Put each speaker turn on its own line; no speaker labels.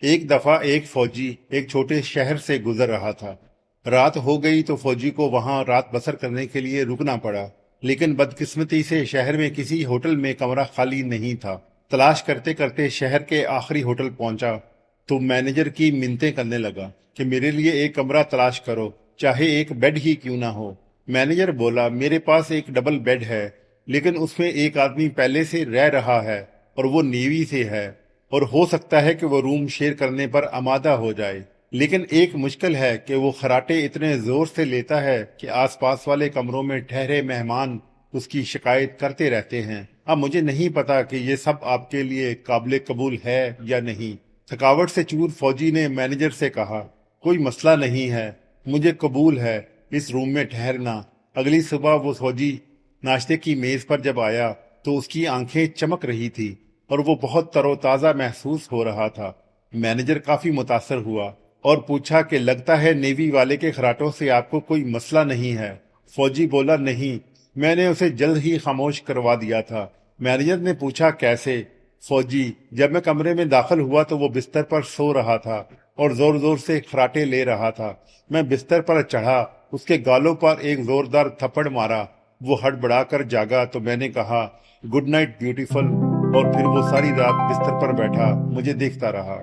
ایک دفعہ ایک فوجی ایک چھوٹے شہر سے گزر رہا تھا۔ رات ہو گئی تو فوجی کو وہاں رات بسر کرنے کے لیے رکنا پڑا، لیکن بدقسمتی سے شہر میں کسی ہوٹل میں کمرہ خالی نہیں تھا۔ تلاش کرتے کرتے شہر کے آخری ہوٹل پہنچا تو مینیجر کی منتیں کرنے لگا کہ میرے لیے ایک کمرہ تلاش کرو، چاہے ایک بیڈ ہی کیوں نہ ہو۔ مینیجر بولا، میرے پاس ایک ڈبل بیڈ ہے، لیکن اس میں ایک آدمی پہلے سے رہ رہا ہے اور وہ نیوی سے ہے، اور ہو سکتا ہے کہ وہ روم شیئر کرنے پر آمادہ ہو جائے۔ لیکن ایک مشکل ہے کہ وہ خراٹے اتنے زور سے لیتا ہے کہ آس پاس والے کمروں میں ٹھہرے مہمان اس کی شکایت کرتے رہتے ہیں۔ اب مجھے نہیں پتا کہ یہ سب آپ کے لیے قابل قبول ہے یا نہیں۔ تھکاوٹ سے چور فوجی نے مینیجر سے کہا، کوئی مسئلہ نہیں ہے، مجھے قبول ہے اس روم میں ٹھہرنا۔ اگلی صبح وہ فوجی ناشتے کی میز پر جب آیا تو اس کی آنکھیں چمک رہی تھی اور وہ بہت تر و تازہ محسوس ہو رہا تھا۔ مینیجر کافی متاثر ہوا اور پوچھا کہ لگتا ہے نیوی والے کے خراٹوں سے آپ کو کوئی مسئلہ نہیں ہے۔ فوجی بولا، نہیں، میں نے اسے جلد ہی خاموش کروا دیا تھا۔ مینیجر نے پوچھا، کیسے؟ فوجی، جب میں کمرے میں داخل ہوا تو وہ بستر پر سو رہا تھا اور زور زور سے خراٹے لے رہا تھا۔ میں بستر پر چڑھا، اس کے گالوں پر ایک زوردار تھپڑ مارا، وہ ہڑبڑا کر جاگا تو میں نے کہا، گڈ نائٹ بیوٹیفل، اور پھر وہ ساری رات بستر پر بیٹھا مجھے دیکھتا رہا۔